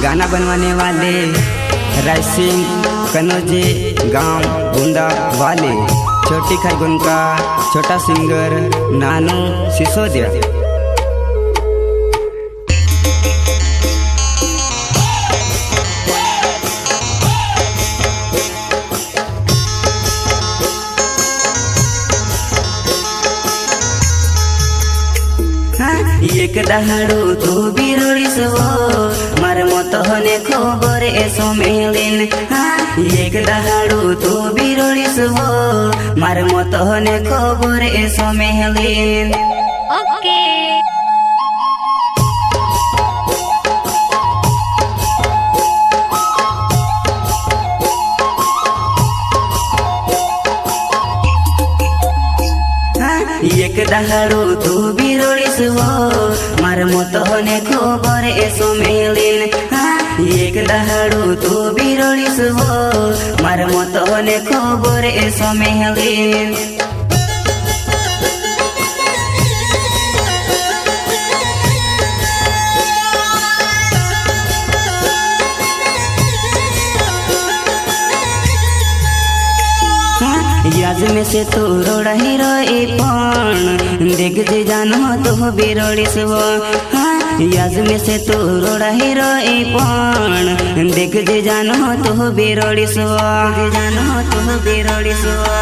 गाना बनवाने वाले रायसिंह कनौजे गांव बूंदा वाले छोटी खरगोन का छोटा सिंगर नानू सिसोदिया। एक दहाड़ू तू बिरोड़ीस वो मार मत हने खबर एसो मेलिन। एक दहाड़ू तू बिरोड़ीस वो मार मत हने खबर एसो मेलिन। ओके एक दहाड़ू तू बिरोड़ीस वो मार मत हने खबर एसो मेलिन। एक दहाड़ू तू बिरोड़ीस वो मार मत हने खबर एसो मेलिन। याज में से तू रोड़ा हीरो पण देख जे जानो तो बिरोड़ीस वो। याज में से तू रोड़ा हीरो पण देख जे जानो तो बिरोड़ीस वो। जानो तो बिरोड़ीस वो।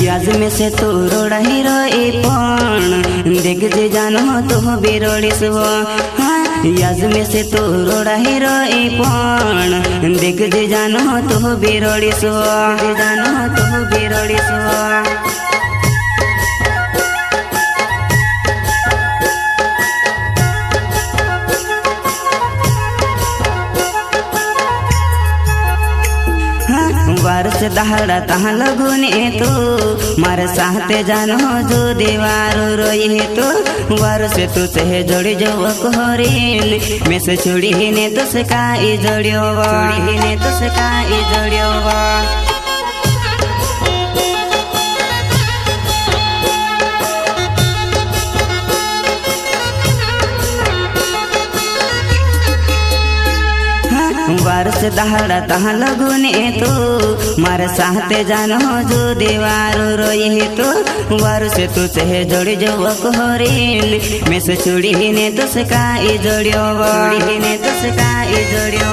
याज में से तू रोड़ा हीरो पण देख जे जानो तो बिरोड़ीस वो। याज में से तू रोड़ा हीरो पण देख जे जानो तो बिरोड़ीस वो। जानो तो बिरोड़ीस वो। वारस दहाड़ा तहाँ लगुने तो मार साथे जानो जो दीवारो रोई तो वारस तो से जोड़ी जो कोहरीन में से छुड़ी ने तो से काई जोड़ियो छुड़ी ने तो से काई जोड़ियो। वारस दहाड़ा तहाँ लगुने तो मार साथे जानो जो दीवारो रोई तो वारस तो से जोड़ी जो कोहरीन में से चूड़ी ने तो से काई जोड़ियो चूड़ी ने तो से काई जोड़ियो।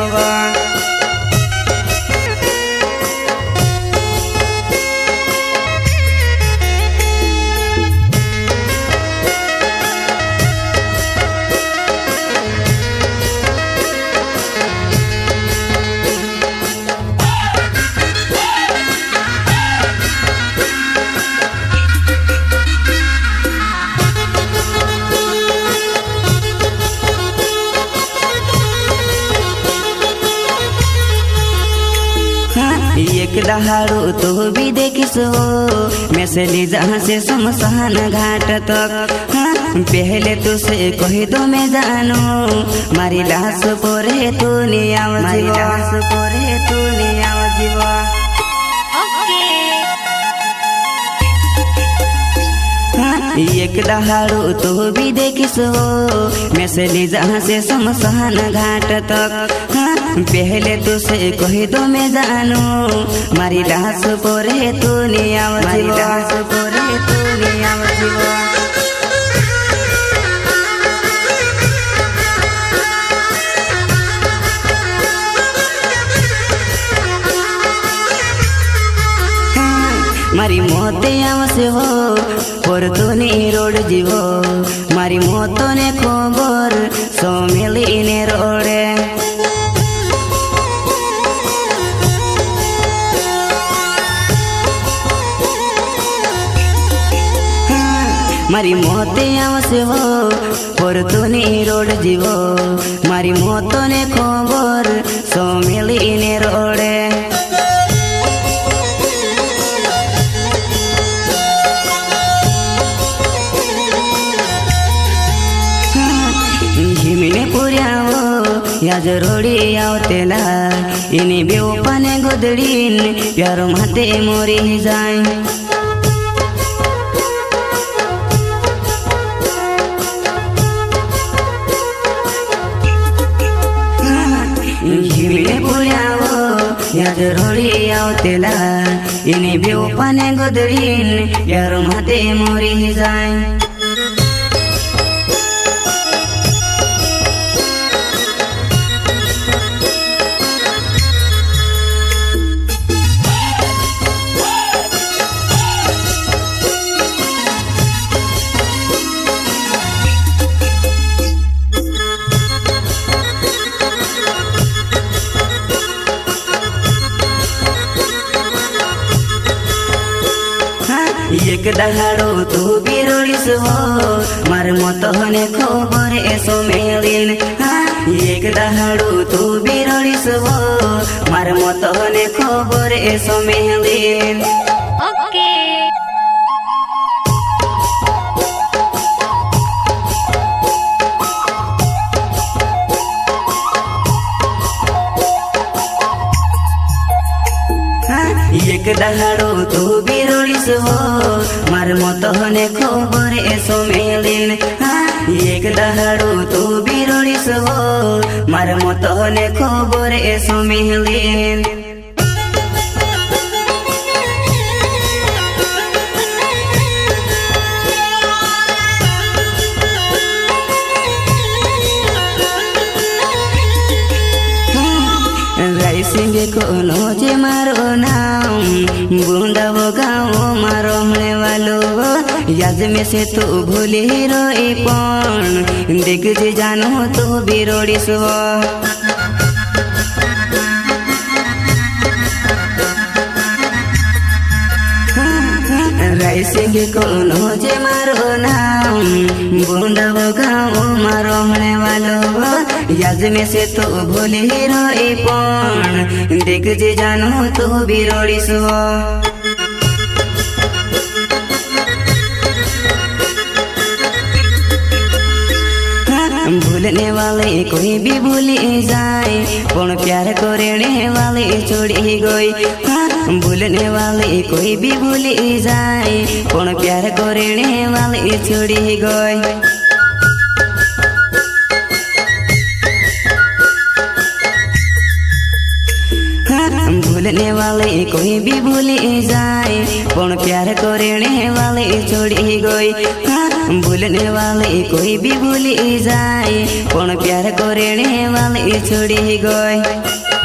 एक दहाड़ू तो भी देखिस वो मैं से ली जहाँ से शमशान घाट तक। पहले तो से कही दो मैं जानू मारी लाश पोरे तू नहीं आव जीवा। मारी लाश पोरे तू नहीं आव जीवा। एक दहाड़ू तो भी देखिस वो मैं से ली जहाँ से शमशान घाट तक। पहले तो से कही दो मैं जानू मारी लाश पोरे तू नहीं आव जीवा। मारी लाश पोरे तू नहीं आव जीवा। मारी मोते आवसे हो पर तू नहीं रोड जीवो मारी मोतो ने खबर सो मिली ने रोडे। मारी मोते आवसे हो पर तू नहीं रोड जीवो मारी मोतो ने खबर सो मिली ने रोडे। हिमने पुर्या या जरोडी आवतेला इनी बेवपाने गोदडीन प्यारो माते मोरी जाय हिमले पुळ्यावो या जरोडी आवतेला इनी बेवपाने गोदडीन प्यारो माते मोरी जाय एक दहाडो तू बिरोडीस हो मार मत होने खबर एसो मेलिन एक दहाडो तू बिरोडीस हो मार मत होने खबर एसो मेलिन ओके एक दहाडो तू बिरोडीस हो मार मत होने खबर एसो मेलिन एक दहाडो तू बिरोडीस हो मार मत होने खबर एसो मेलिन राइसिंगे कोनो जे मारो नाम बुंदावो गाँव मारो होने वालो याद में से तू भूली रोई पण देख जे जानो तो बिरोड़ी सो राइसिंगे कोनो जे मारो नाम बुंदावो गाँव मारो होने वालो याद में से तो भूली रोई पण देख जे जानो तो बिरोड़ी सो भूलने वाले कोई भी भूली जाए पण प्यार करने वाले छोड़ी गई भूलने वाले कोई भी भूली जाए पण प्यार करने वाले छोड़ी गई भूलने वाले कोई भी भूली जाए पण प्यार करने वाले छोड़ी गई भूलने वाले कोई भी भूली जाए पण प्यार करने वाले छोड़ी गई।